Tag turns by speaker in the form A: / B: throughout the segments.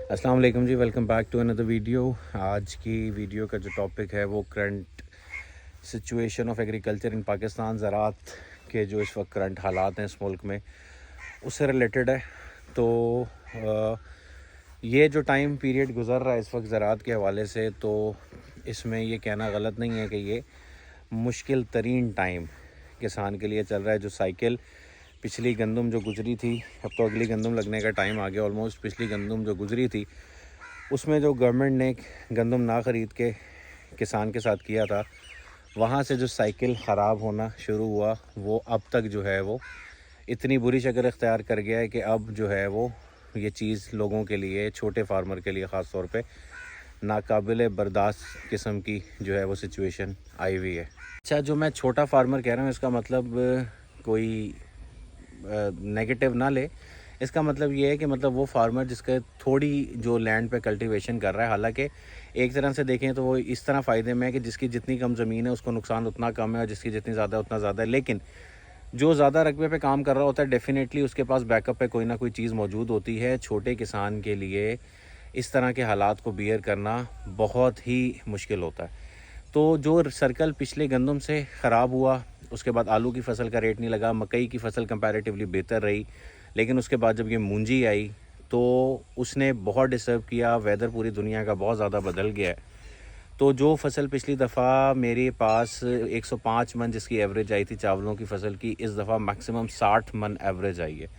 A: अस्सलाम वालेकुम जी, welcome back to another video. आज की वीडियो का जो टॉपिक है वो current situation of agriculture in Pakistan, ज़राअत के जो इस वक्त करंट हालात हैं इस मुल्क में, उससे रिलेटेड है। तो ये जो टाइम पीरियड गुज़र रहा है इस वक्त ज़राअत के हवाले से, तो इसमें ये कहना गलत नहीं है कि ये मुश्किल तरीन टाइम किसान के लिए चल रहा है। जो साइकिल पिछली गंदम जो गुज़री थी, अब तो अगली गंदम लगने का टाइम आ गया ऑलमोस्ट। पिछली गंदम जो गुज़री थी उसमें जो गवर्नमेंट ने गंदम ना ख़रीद के किसान के साथ किया था, वहाँ से जो साइकिल ख़राब होना शुरू हुआ वो अब तक जो है वो इतनी बुरी शक्ल इख्तियार कर गया है कि अब जो है वो ये चीज़ लोगों के लिए, छोटे फार्मर के लिए ख़ास तौर पे नाकाबिल बर्दाश्त किस्म की जो है वो सिचुएशन आई हुई है। अच्छा, जो मैं छोटा फार्मर कह रहा हूँ इसका मतलब कोई नेगेटिव ना ले। इसका मतलब ये है कि मतलब वो फार्मर जिसका थोड़ी जो लैंड पे कल्टीवेशन कर रहा है, हालांकि एक तरह से देखें तो वो इस तरह फ़ायदे में है कि जिसकी जितनी कम ज़मीन है उसको नुकसान उतना कम है और जिसकी जितनी ज़्यादा उतना ज़्यादा है। लेकिन जो ज़्यादा रकबे पे काम कर रहा होता है, डेफिनेटली उसके पास बैकअप पे कोई ना कोई चीज़ मौजूद होती है। छोटे किसान के लिए इस तरह के हालात को बियर करना बहुत ही मुश्किल होता है। तो जो सर्कल पिछले गंदम से ख़राब हुआ, उसके बाद आलू की फ़सल का रेट नहीं लगा, मकई की फ़सल कंपैरेटिवली बेहतर रही, लेकिन उसके बाद जब ये मूंजी आई तो उसने बहुत डिस्टर्ब किया। वेदर पूरी दुनिया का बहुत ज़्यादा बदल गया है। तो जो फ़सल पिछली दफ़ा मेरे पास 105 मन जिसकी एवरेज आई थी चावलों की फ़सल की, इस दफ़ा मैक्सिमम 60 मन एवरेज आई है,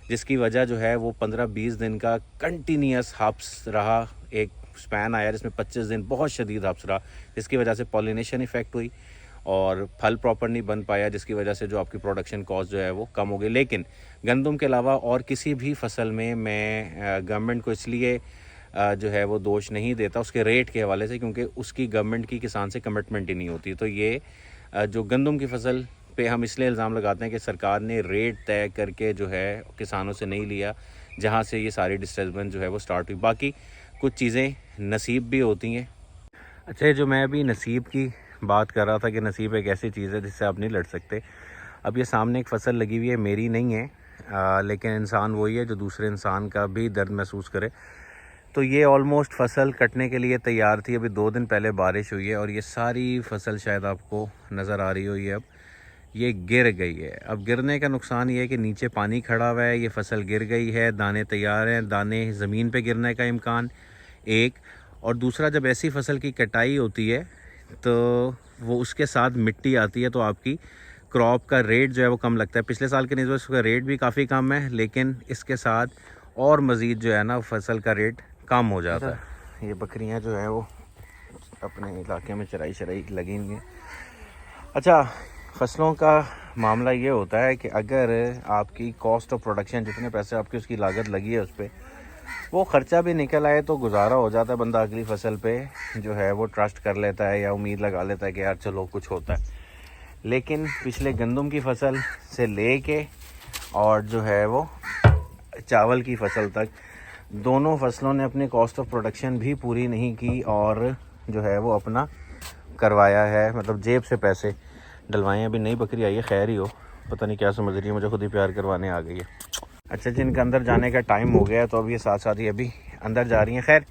A: जिसकी वजह जो है वो 15-20 दिन का कंटिन्यूस हब्स रहा। एक स्पैन आया जिसमें 25 दिन बहुत शदीद हब्स रहा, जिसकी वजह से पॉलिनेशन इफ़ेक्ट हुई और फल प्रॉपर नहीं बन पाया, जिसकी वजह से जो आपकी प्रोडक्शन कॉस्ट जो है वो कम हो गई। लेकिन गंदम के अलावा और किसी भी फसल में मैं गवर्नमेंट को इसलिए जो है वो दोष नहीं देता उसके रेट के हवाले से, क्योंकि उसकी गवर्नमेंट की किसान से कमिटमेंट ही नहीं होती। तो ये जो गंदम की फसल पे हम इसलिए इल्ज़ाम लगाते हैं कि सरकार ने रेट तय करके जो है किसानों से नहीं लिया, जहाँ से ये सारी डिस्टर्बेंस जो है वो स्टार्ट हुई। बाकी कुछ चीज़ें नसीब भी होती हैं। अच्छा, जो मैं अभी नसीब की बात कर रहा था कि नसीब एक ऐसी चीज़ है जिससे आप नहीं लड़ सकते। अब ये सामने एक फ़सल लगी हुई है, मेरी नहीं है, लेकिन इंसान वही है जो दूसरे इंसान का भी दर्द महसूस करे। तो ये ऑलमोस्ट फ़सल कटने के लिए तैयार थी। अभी 2 दिन पहले बारिश हुई है और ये सारी फ़सल शायद आपको नज़र आ रही हो, ये अब ये गिर गई है। अब गिरने का नुकसान ये है कि नीचे पानी खड़ा हुआ है, ये फ़सल गिर गई है, दाने तैयार हैं, दाने ज़मीन पे गिरने का इम्कान एक। और दूसरा, जब ऐसी फ़सल की कटाई होती है तो वो उसके साथ मिट्टी आती है, तो आपकी क्रॉप का रेट जो है वो कम लगता है। पिछले साल के निस्बत उसका रेट भी काफ़ी कम है, लेकिन इसके साथ और मज़ीद जो है ना फसल का रेट कम हो जाता है। ये बकरियां जो है वो अपने इलाके में चराई शराई लगी हुई हैं। अच्छा, फसलों का मामला ये होता है कि अगर आपकी कॉस्ट ऑफ प्रोडक्शन, जितने पैसे आपकी उसकी लागत लगी है उस पर वो ख़र्चा भी निकल आए तो गुजारा हो जाता है। बंदा अगली फ़सल पे जो है वो ट्रस्ट कर लेता है या उम्मीद लगा लेता है कि यार चलो कुछ होता है। लेकिन पिछले गंदम की फ़सल से ले के और जो है वो चावल की फ़सल तक, दोनों फसलों ने अपनी कॉस्ट ऑफ प्रोडक्शन भी पूरी नहीं की और जो है वो अपना करवाया है, मतलब जेब से पैसे डलवाए। अभी नई बकरी आई है, खैर ही हो, पता नहीं क्या समझ रही है, मुझे खुद ही प्यार करवाने आ गई है। अच्छा, जिनका अंदर जाने का टाइम हो गया तो अब ये साथ साथ ही अभी अंदर जा रही हैं। खैर,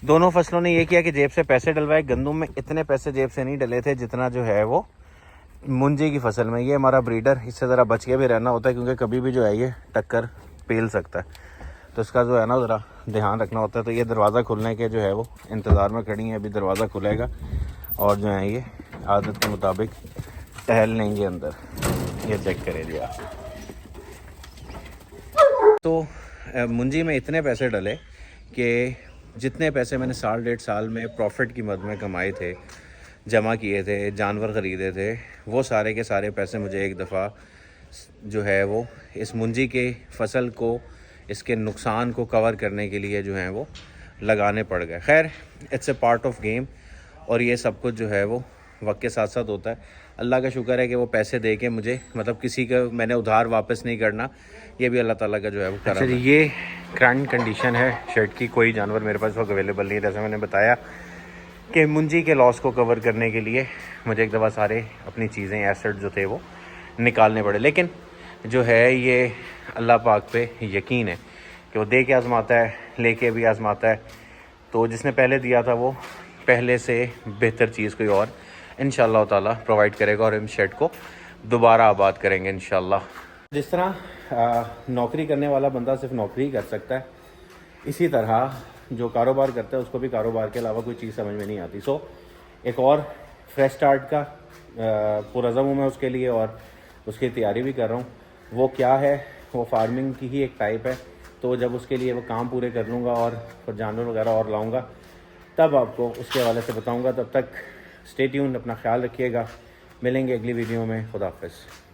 A: दोनों फसलों ने ये किया कि जेब से पैसे डलवाए। गंदम में इतने पैसे जेब से नहीं डले थे जितना जो है वो मुंजी की फसल में। ये हमारा ब्रीडर, इससे ज़रा बच के भी रहना होता है क्योंकि कभी भी जो है ये टक्कर पेल सकता है, तो इसका जो है ना ज़रा ध्यान रखना होता है। तो ये दरवाज़ा खुलने के जो है वो इंतज़ार में खड़ी है, अभी दरवाज़ा खुलेगा और जो है ये आदत के मुताबिक टहल लेंगे अंदर। ये चेक करें जी आप। तो मुंजी में इतने पैसे डले कि जितने पैसे मैंने साल 1.5 साल में प्रॉफिट की मद में कमाए थे, जमा किए थे, जानवर ख़रीदे थे, वो सारे के सारे पैसे मुझे एक दफ़ा जो है वो इस मुंजी के फसल को, इसके नुकसान को कवर करने के लिए जो है वो लगाने पड़ गए। खैर, it's a part of game और ये सब कुछ जो है वो वक्त के साथ साथ होता है। अल्लाह का शुक्र है कि वो पैसे दे के मुझे, मतलब किसी का मैंने उधार वापस नहीं करना, ये भी अल्लाह ताला का जो है वो करम है। ये करंट कंडीशन है शेड की। कोई जानवर मेरे पास वक्त अवेलेबल नहीं है। जैसे मैंने बताया कि मुंजी के लॉस को कवर करने के लिए मुझे एक दफ़ा सारे अपनी चीज़ें, एसेट जो थे वो निकालने पड़े। लेकिन जो है ये अल्लाह पाक पे यकीन है कि वो दे के आज़माता है, लेके भी आज़माता है। तो जिसने पहले दिया था वो पहले से बेहतर चीज़ कोई और इंशाअल्लाह ताला प्रोवाइड करेगा और हम शेड को दोबारा आबाद करेंगे इंशाअल्लाह। जिस तरह नौकरी करने वाला बंदा सिर्फ नौकरी ही कर सकता है, इसी तरह जो कारोबार करता है उसको भी कारोबार के अलावा कोई चीज़ समझ में नहीं आती। सो एक और फ्रेश स्टार्ट का पुरज़म हूँ मैं उसके लिए और उसकी तैयारी भी कर रहा हूँ। वो क्या है, वो फार्मिंग की ही एक टाइप है। तो जब उसके लिए वो काम पूरे कर लूँगा और फिर जानवर वगैरह और लाऊँगा तब आपको उसके हवाले से बताऊँगा। तब तक स्टे ट्यून्ड, अपना ख्याल रखिएगा। मिलेंगे अगली वीडियो में। खुदा हाफ़िज़।